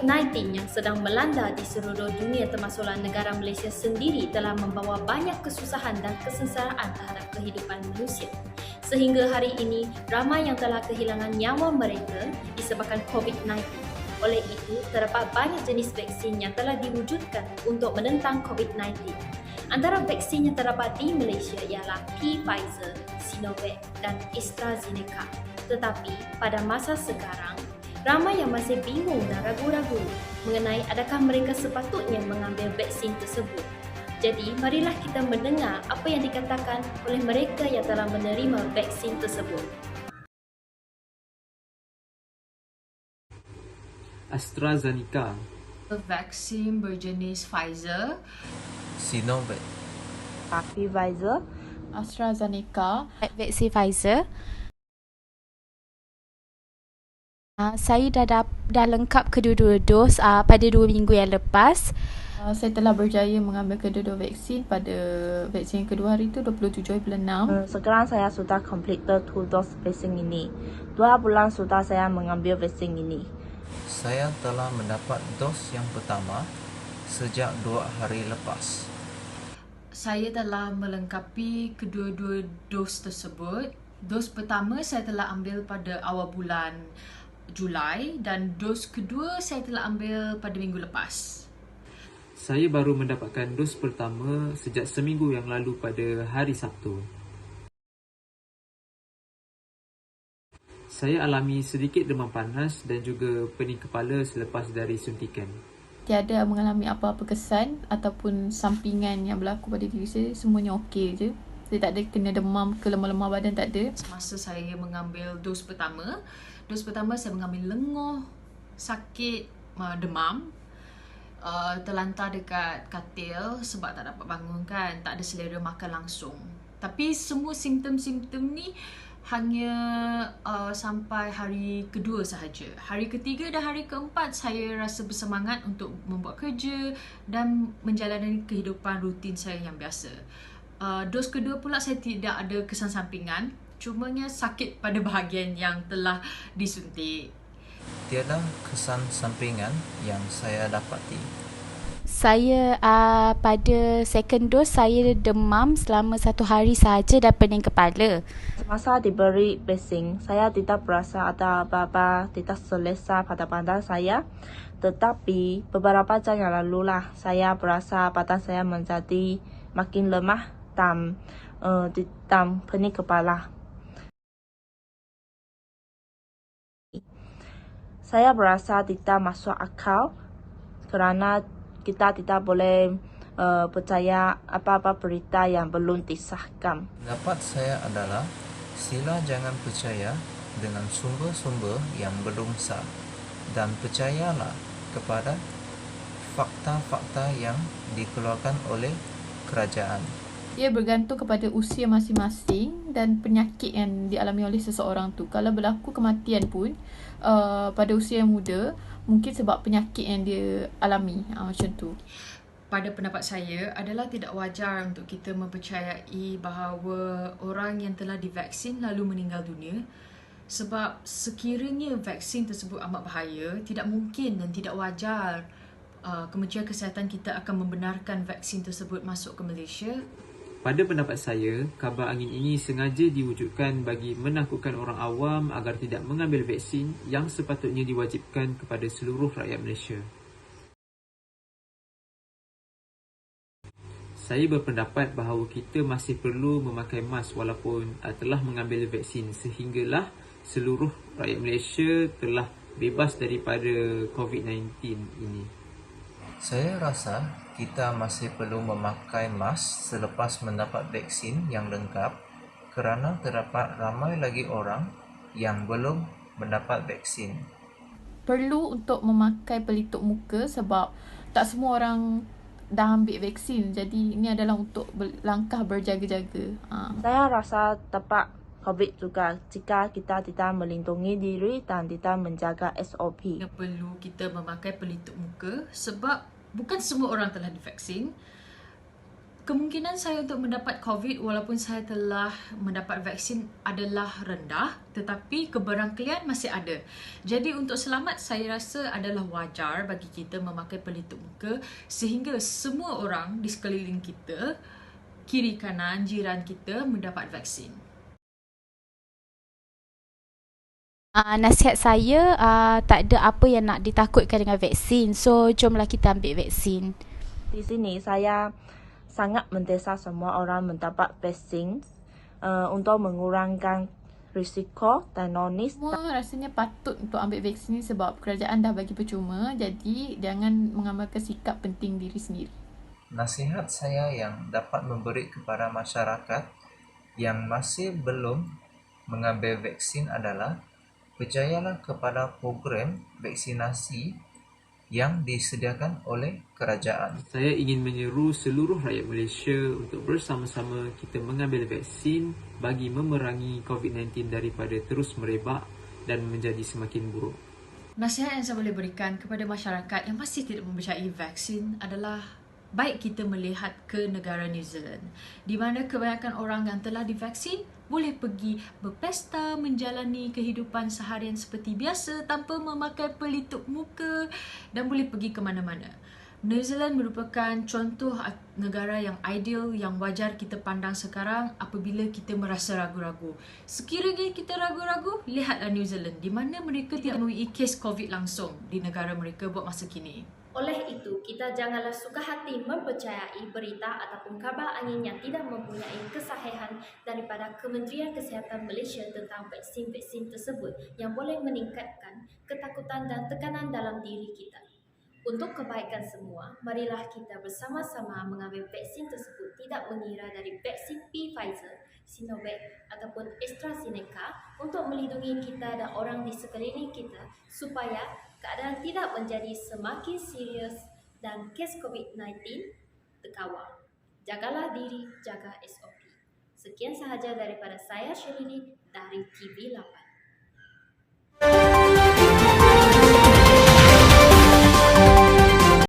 COVID-19 yang sedang melanda di seluruh dunia termasuklah negara Malaysia sendiri telah membawa banyak kesusahan dan kesengsaraan terhadap kehidupan manusia. Sehingga hari ini, ramai yang telah kehilangan nyawa mereka disebabkan COVID-19. Oleh itu, terdapat banyak jenis vaksin yang telah diwujudkan untuk menentang COVID-19. Antara vaksin yang terdapat di Malaysia ialah Pfizer, Sinovac dan AstraZeneca. Tetapi pada masa sekarang, ramai yang masih bingung dan ragu-ragu mengenai adakah mereka sepatutnya mengambil vaksin tersebut. Jadi, marilah kita mendengar apa yang dikatakan oleh mereka yang telah menerima vaksin tersebut. AstraZeneca, Vaksin berjenis Pfizer, Sinovac, Pfizer, AstraZeneca, vaksin Pfizer. Saya dah lengkap kedua-dua dos pada 2 minggu yang lepas. Saya telah berjaya mengambil kedua-dua vaksin. Pada vaksin yang kedua hari itu 27 bulan 6. Sekarang saya sudah complete 2 dos vaksin ini. 2 bulan sudah saya mengambil vaksin ini. saya telah mendapat dos yang pertama sejak 2 hari lepas. saya telah melengkapi kedua-dua dos tersebut. Dos pertama saya telah ambil pada awal bulan Julai dan dos kedua saya telah ambil pada minggu lepas. saya baru mendapatkan dos pertama sejak seminggu yang lalu pada hari Sabtu. Saya alami sedikit demam panas dan juga pening kepala selepas dari suntikan. Tiada mengalami apa-apa kesan ataupun sampingan yang berlaku pada diri saya. Semuanya okey je. Saya tak ada kena demam ke lemah-lemah badan, tak ada. Semasa saya mengambil dos pertama saya mengambil lenguh, sakit, demam, terlantar dekat katil sebab tak dapat bangun kan, tak ada selera makan langsung. Tapi semua simptom-simptom ni hanya sampai hari kedua sahaja. Hari ketiga dan hari keempat saya rasa bersemangat untuk membuat kerja dan menjalani kehidupan rutin saya yang biasa. Dos kedua pula saya tidak ada kesan sampingan, cumanya sakit pada bahagian yang telah disuntik. Tiada kesan sampingan yang saya dapati. Saya pada second dose saya demam selama 1 hari sahaja dan pening kepala. Semasa diberi vaksin, saya tidak berasa ada apa-apa, tidak selesa pada badan saya. Tetapi beberapa jam yang lalu lah, saya berasa badan saya menjadi makin lemah dan pening kepala. Saya berasa tidak masuk akal kerana kita tidak boleh percaya apa-apa berita yang belum disahkan. Pendapat saya adalah sila jangan percaya dengan sumber-sumber yang belum sah dan percayalah kepada fakta-fakta yang dikeluarkan oleh kerajaan. Ia bergantung kepada usia masing-masing dan penyakit yang dialami oleh seseorang tu. Kalau berlaku kematian pun pada usia yang muda, mungkin sebab penyakit yang dia alami, macam tu. Pada pendapat saya adalah tidak wajar untuk kita mempercayai bahawa orang yang telah divaksin lalu meninggal dunia, sebab sekiranya vaksin tersebut amat bahaya, tidak mungkin dan tidak wajar Kementerian Kesihatan kita akan membenarkan vaksin tersebut masuk ke Malaysia. Pada pendapat saya, kabar angin ini sengaja diwujudkan bagi menakutkan orang awam agar tidak mengambil vaksin yang sepatutnya diwajibkan kepada seluruh rakyat Malaysia. Saya berpendapat bahawa kita masih perlu memakai mask walaupun telah mengambil vaksin sehinggalah seluruh rakyat Malaysia telah bebas daripada COVID-19 ini. Saya rasa kita masih perlu memakai mask selepas mendapat vaksin yang lengkap kerana terdapat ramai lagi orang yang belum mendapat vaksin. Perlu untuk memakai pelitup muka sebab tak semua orang dah ambil vaksin. Jadi ini adalah untuk langkah berjaga-jaga. Saya rasa tepat COVID juga jika kita tidak melindungi diri dan tidak menjaga SOP. Perlu kita memakai pelitup muka sebab bukan semua orang telah divaksin. Kemungkinan saya untuk mendapat COVID walaupun saya telah mendapat vaksin adalah rendah, tetapi keberangkalian masih ada. Jadi untuk selamat saya rasa adalah wajar bagi kita memakai pelitup muka sehingga semua orang di sekeliling kita, kiri kanan jiran kita mendapat vaksin. Nasihat saya tak ada apa yang nak ditakutkan dengan vaksin. So jomlah kita ambil vaksin. Di sini saya sangat mendesak semua orang mendapat vaksin untuk mengurangkan risiko dan nonis. Semua rasanya patut untuk ambil vaksin ni sebab kerajaan dah bagi percuma. Jadi jangan mengamalkan sikap penting diri sendiri. Nasihat saya yang dapat memberi kepada masyarakat yang masih belum mengambil vaksin adalah percayalah kepada program vaksinasi yang disediakan oleh kerajaan. Saya ingin menyeru seluruh rakyat Malaysia untuk bersama-sama kita mengambil vaksin bagi memerangi COVID-19 daripada terus merebak dan menjadi semakin buruk. Nasihat yang saya boleh berikan kepada masyarakat yang masih tidak mempercayai vaksin adalah baik kita melihat ke negara New Zealand di mana kebanyakan orang yang telah divaksin boleh pergi berpesta, menjalani kehidupan seharian seperti biasa tanpa memakai pelitup muka dan boleh pergi ke mana-mana. New Zealand merupakan contoh negara yang ideal yang wajar kita pandang sekarang apabila kita merasa ragu-ragu. Sekiranya kita ragu-ragu, lihatlah New Zealand di mana mereka tidak menemui kes COVID langsung di negara mereka buat masa kini. Oleh itu, kita janganlah suka hati mempercayai berita ataupun kabar angin yang tidak mempunyai kesahihan daripada Kementerian Kesihatan Malaysia tentang vaksin-vaksin tersebut yang boleh meningkatkan ketakutan dan tekanan dalam diri kita. Untuk kebaikan semua, marilah kita bersama-sama mengambil vaksin tersebut tidak mengira dari vaksin Pfizer, Sinovac ataupun AstraZeneca untuk melindungi kita dan orang di sekeliling kita supaya keadaan tidak menjadi semakin serius dan kes COVID-19 terkawal. Jagalah diri, jaga SOP. Sekian sahaja daripada saya Syerini dari TV8.